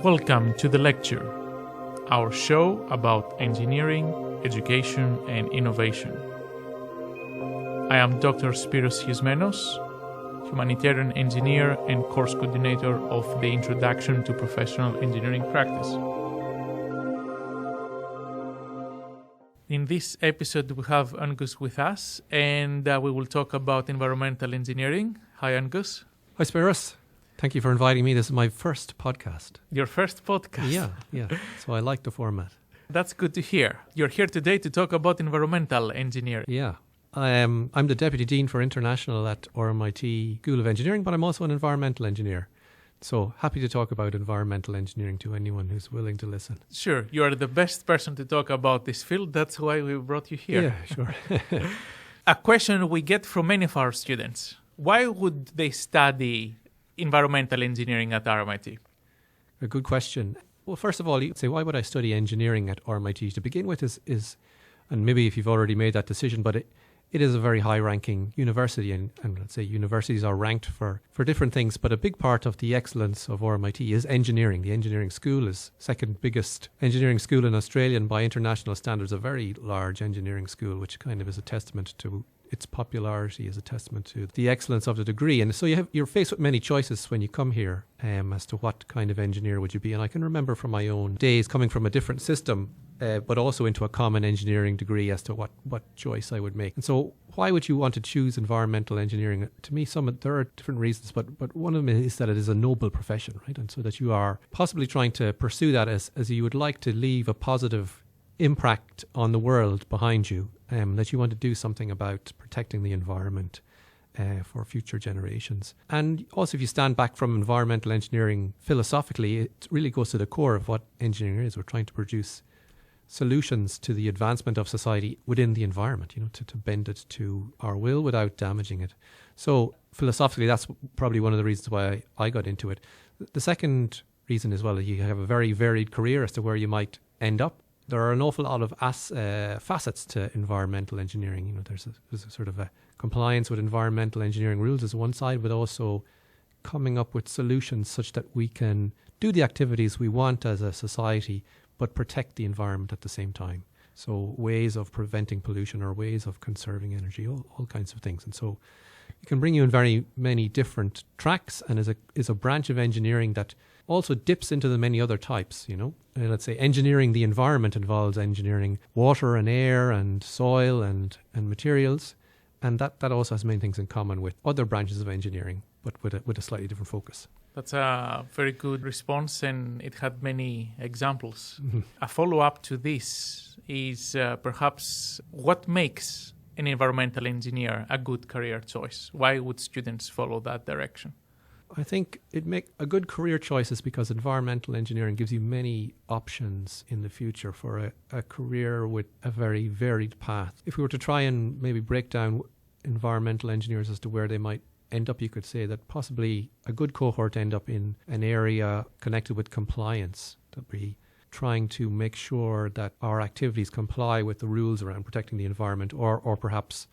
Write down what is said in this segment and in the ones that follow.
Welcome to The Lecture, our show about engineering, education, and innovation. I am Dr. Spiros Hysmenos, humanitarian engineer and course coordinator of the Introduction to Professional Engineering Practice. In this episode, we have Angus with us, and we will talk about environmental engineering. Hi, Angus. Hi, Spiros. Thank you for inviting me. This is my first podcast. Your first podcast? Yeah. So I like the format. That's good to hear. You're here today to talk about environmental engineering. Yeah. I'm the Deputy Dean for International at RMIT School of Engineering, but I'm also an environmental engineer. So happy to talk about environmental engineering to anyone who's willing to listen. Sure. You are the best person to talk about this field. That's why we brought you here. Yeah, sure. A question we get from many of our students. Why would they study environmental engineering at RMIT? A good question. Well, first of all, you'd say, why would I study engineering at RMIT? To begin with is and maybe if you've already made that decision, but it is a very high-ranking university, and let's say universities are ranked for different things, but a big part of the excellence of RMIT is engineering. The engineering school is second biggest engineering school in Australia, and by international standards, a very large engineering school, which kind of is a testament to its popularity, is a testament to the excellence of the degree. And so you're faced with many choices when you come here as to what kind of engineer would you be. And I can remember from my own days coming from a different system, but also into a common engineering degree as to what choice I would make. And so why would you want to choose environmental engineering? To me, there are different reasons, but one of them is that it is a noble profession, right? And so that you are possibly trying to pursue that as you would like to leave a positive impact on the world behind you, that you want to do something about protecting the environment for future generations. And also, if you stand back from environmental engineering philosophically, it really goes to the core of what engineering is. We're trying to produce solutions to the advancement of society within the environment, to bend it to our will without damaging it. So philosophically, that's probably one of the reasons why I got into it. The second reason as well, you have a very varied career as to where you might end up. There are an awful lot of facets to environmental engineering. There's a sort of a compliance with environmental engineering rules is one side, but also coming up with solutions such that we can do the activities we want as a society, but protect the environment at the same time. So ways of preventing pollution or ways of conserving energy, all kinds of things. And so it can bring you in very many different tracks, and is a branch of engineering that also dips into the many other types, Let's say engineering the environment involves engineering water and air and soil and materials. And that also has many things in common with other branches of engineering, but with a slightly different focus. That's a very good response, and it had many examples. Mm-hmm. A follow-up to this is perhaps what makes an environmental engineer a good career choice? Why would students follow that direction? I think it make a good career choice is because environmental engineering gives you many options in the future for a career with a very varied path. If we were to try and maybe break down environmental engineers as to where they might end up, you could say that possibly a good cohort end up in an area connected with compliance, that we trying to make sure that our activities comply with the rules around protecting the environment, or perhaps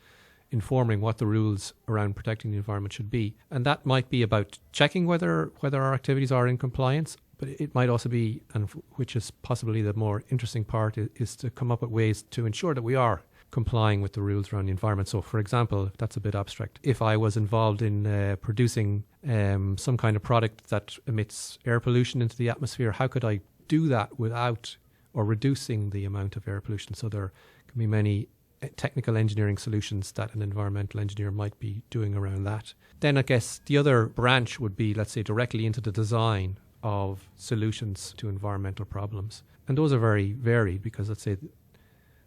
informing what the rules around protecting the environment should be. And that might be about checking whether our activities are in compliance, but it might also be, and which is possibly the more interesting part, is to come up with ways to ensure that we are complying with the rules around the environment. So, for example, that's a bit abstract. If I was involved in producing some kind of product that emits air pollution into the atmosphere, how could I do that without or reducing the amount of air pollution? So there can be many technical engineering solutions that an environmental engineer might be doing around that. Then I guess the other branch would be, let's say, directly into the design of solutions to environmental problems. And those are very varied because, let's say,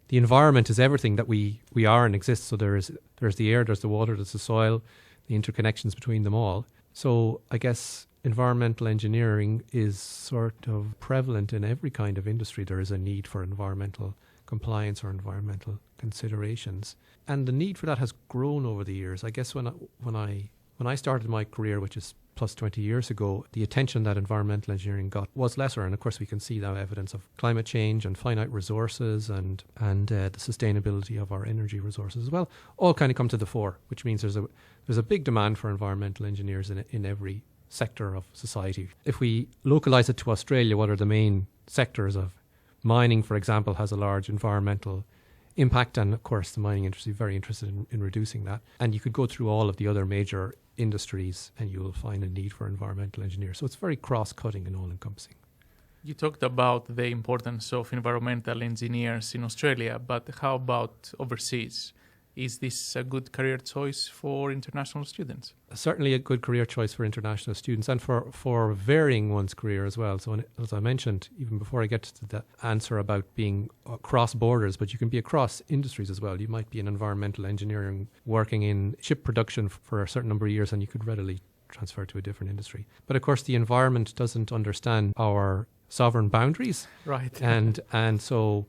the environment is everything that we are and exist. So there's the air, there's the water, there's the soil, the interconnections between them all. So I guess environmental engineering is sort of prevalent in every kind of industry. There is a need for environmental compliance or environmental considerations, and the need for that has grown over the years. I guess when I started my career, which is plus 20 years ago, the attention that environmental engineering got was lesser, and of course we can see now evidence of climate change and finite resources and the sustainability of our energy resources as well, all kind of come to the fore, which means there's a big demand for environmental engineers in every sector of society. If we localize it to Australia, what are the main sectors of mining, for example, has a large environmental impact, and of course the mining industry is very interested in reducing that. And you could go through all of the other major industries and you will find a need for environmental engineers. So it's very cross-cutting and all-encompassing. You talked about the importance of environmental engineers in Australia, but how about overseas? Is this a good career choice for international students? Certainly a good career choice for international students and for varying one's career as well. So as I mentioned, even before I get to the answer about being across borders, but you can be across industries as well. You might be in environmental engineering working in ship production for a certain number of years and you could readily transfer to a different industry. But of course the environment doesn't understand our sovereign boundaries. Right. And so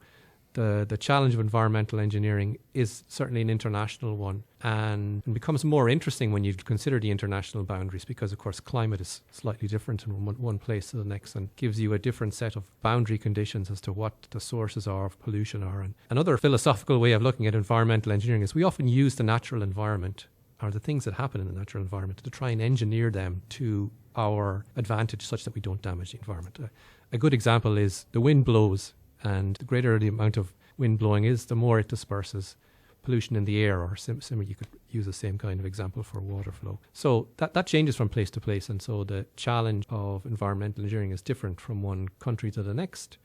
the challenge of environmental engineering is certainly an international one and becomes more interesting when you consider the international boundaries because, of course, climate is slightly different in one place to the next and gives you a different set of boundary conditions as to what the sources are of pollution are. And another philosophical way of looking at environmental engineering is we often use the natural environment or the things that happen in the natural environment to try and engineer them to our advantage such that we don't damage the environment. A good example is the wind blows. And the greater the amount of wind blowing is, the more it disperses pollution in the air, or similarly, you could use the same kind of example for water flow. So that changes from place to place. And so the challenge of environmental engineering is different from one country to the next.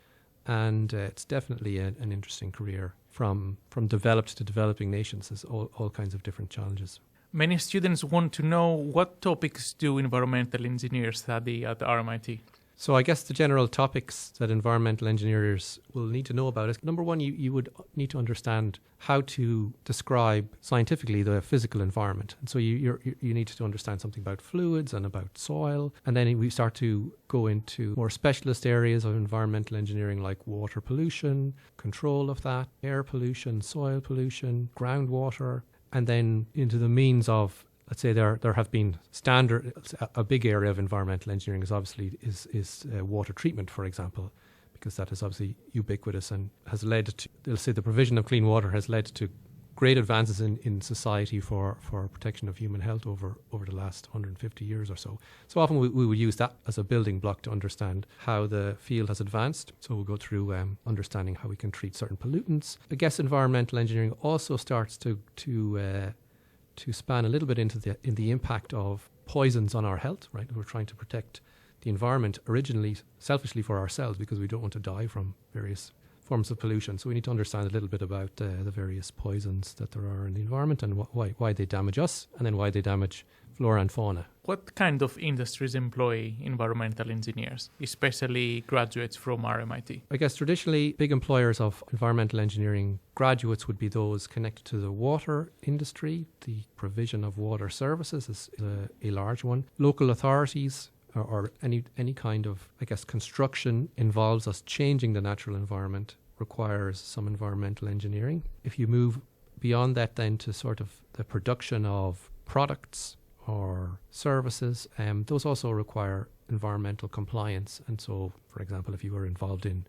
And it's definitely an interesting career from developed to developing nations. There's all kinds of different challenges. Many students want to know what topics do environmental engineers study at RMIT? So I guess the general topics that environmental engineers will need to know about is, number one, you would need to understand how to describe scientifically the physical environment. And so you need to understand something about fluids and about soil. And then we start to go into more specialist areas of environmental engineering like water pollution, control of that, air pollution, soil pollution, groundwater, and then into the means of, let's say there have been standard. A big area of environmental engineering is obviously is water treatment, for example, because that is obviously ubiquitous and has led to, let's say, the provision of clean water has led to great advances in society for protection of human health over the last 150 years or so. So often we would use that as a building block to understand how the field has advanced. So we'll go through understanding how we can treat certain pollutants. I guess environmental engineering also starts to span a little bit into the impact of poisons on our health, right? We're trying to protect the environment originally selfishly for ourselves because we don't want to die from various forms of pollution. So we need to understand a little bit about the various poisons that there are in the environment and why they damage us and then why they damage flora and fauna. What kind of industries employ environmental engineers, especially graduates from RMIT? I guess traditionally big employers of environmental engineering graduates would be those connected to the water industry. The provision of water services is a large one. Local authorities or any kind of, I guess, construction involves us changing the natural environment, requires some environmental engineering. If you move beyond that then to sort of the production of products or services, those also require environmental compliance. And so, for example, if you were involved in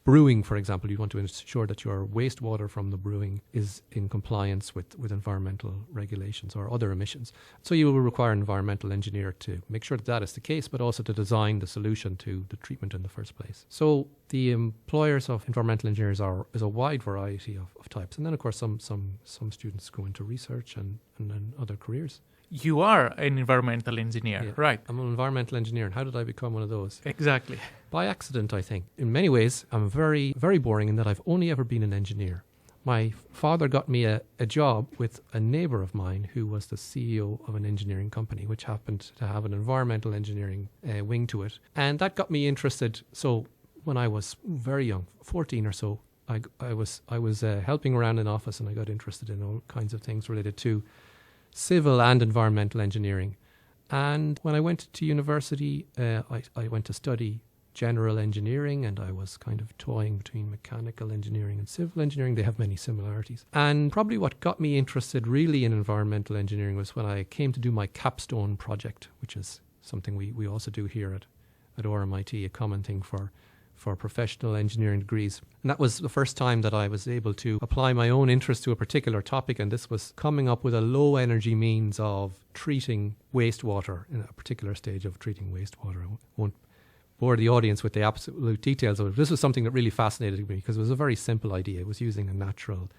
brewing, for example, you want to ensure that your wastewater from the brewing is in compliance with environmental regulations or other emissions. So you will require an environmental engineer to make sure that is the case, but also to design the solution to the treatment in the first place. So the employers of environmental engineers is a wide variety of types. And then, of course, some students go into research and then other careers. You are an environmental engineer, Yeah, right? I'm an environmental engineer. And how did I become one of those? Exactly. By accident, I think. In many ways, I'm very, very boring in that I've only ever been an engineer. My father got me a job with a neighbour of mine who was the CEO of an engineering company, which happened to have an environmental engineering wing to it. And that got me interested. So when I was very young, 14 or so, I was helping around in office and I got interested in all kinds of things related to civil and environmental engineering. And when I went to university, I went to study general engineering and I was kind of toying between mechanical engineering and civil engineering. They have many similarities. And probably what got me interested really in environmental engineering was when I came to do my capstone project, which is something we also do here at RMIT, a common thing for for professional engineering degrees. And that was the first time that I was able to apply my own interest to a particular topic, and this was coming up with a low energy means of treating wastewater in a particular stage of treating wastewater. I won't bore the audience with the absolute details of it. This was something that really fascinated me because it was a very simple idea. It was using a natural,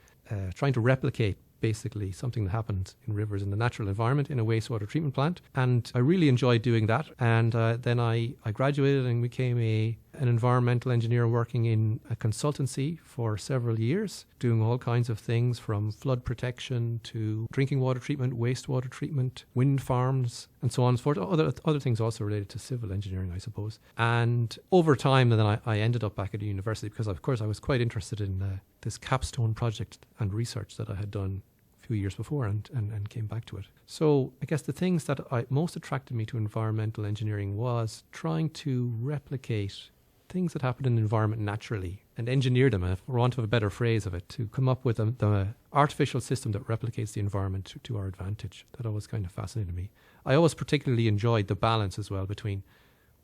trying to replicate basically something that happens in rivers in the natural environment in a wastewater treatment plant. And I really enjoyed doing that. And then I graduated and became an environmental engineer working in a consultancy for several years, doing all kinds of things from flood protection to drinking water treatment, wastewater treatment, wind farms, and so on and so forth. Other things also related to civil engineering, I suppose. And over time, then I ended up back at the university because, of course, I was quite interested in this capstone project and research that I had done few years before and came back to it. So I guess the things that most attracted me to environmental engineering was trying to replicate things that happen in the environment naturally and engineer them, for want of a better phrase of it, to come up with the artificial system that replicates the environment to our advantage. That always kind of fascinated me. I always particularly enjoyed the balance as well between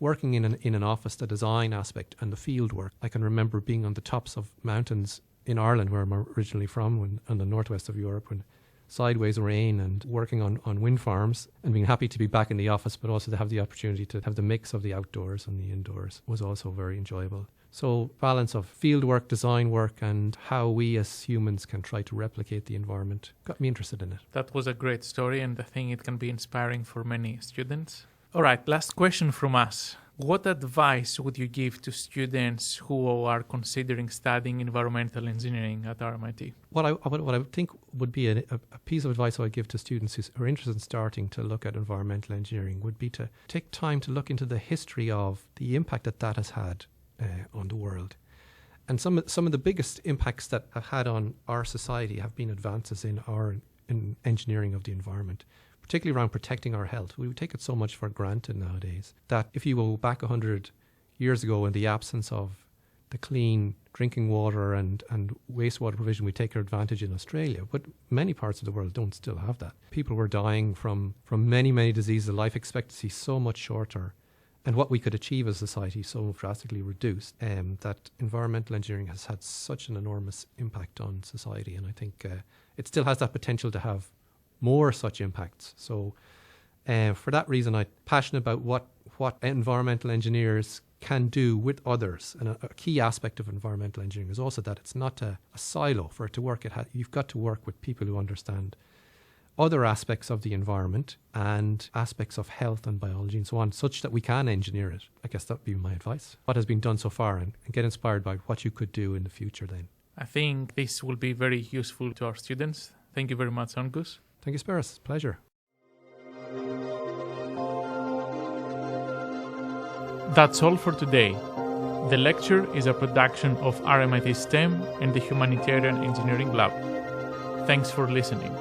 working in an office, the design aspect, and the field work. I can remember being on the tops of mountains in Ireland, where I'm originally from, on the northwest of Europe, when sideways rain, and working on wind farms, and being happy to be back in the office, but also to have the opportunity to have the mix of the outdoors and the indoors was also very enjoyable. So balance of field work, design work, and how we as humans can try to replicate the environment got me interested in it. That was a great story, and I think it can be inspiring for many students. All right, last question from us. What advice would you give to students who are considering studying environmental engineering at RMIT? What I think would be a piece of advice I would give to students who are interested in starting to look at environmental engineering would be to take time to look into the history of the impact that has had on the world. And some of the biggest impacts that have had on our society have been advances in engineering of the environment, particularly around protecting our health. We take it so much for granted nowadays that if you go back 100 years ago, in the absence of the clean drinking water and wastewater provision we take advantage in Australia, but many parts of the world don't still have that. People were dying from many, many diseases, life expectancy so much shorter, and what we could achieve as a society so drastically reduced, that environmental engineering has had such an enormous impact on society. And I think it still has that potential to have more such impacts. So for that reason, I'm passionate about what environmental engineers can do with others. And a key aspect of environmental engineering is also that it's not a silo. For it to work, you've got to work with people who understand other aspects of the environment and aspects of health and biology and so on, such that we can engineer it. I guess that would be my advice. What has been done so far, and get inspired by what you could do in the future then. I think this will be very useful to our students. Thank you very much, Angus. Thank you, Spiros. Pleasure. That's all for today. The lecture is a production of RMIT STEM and the Humanitarian Engineering Lab. Thanks for listening.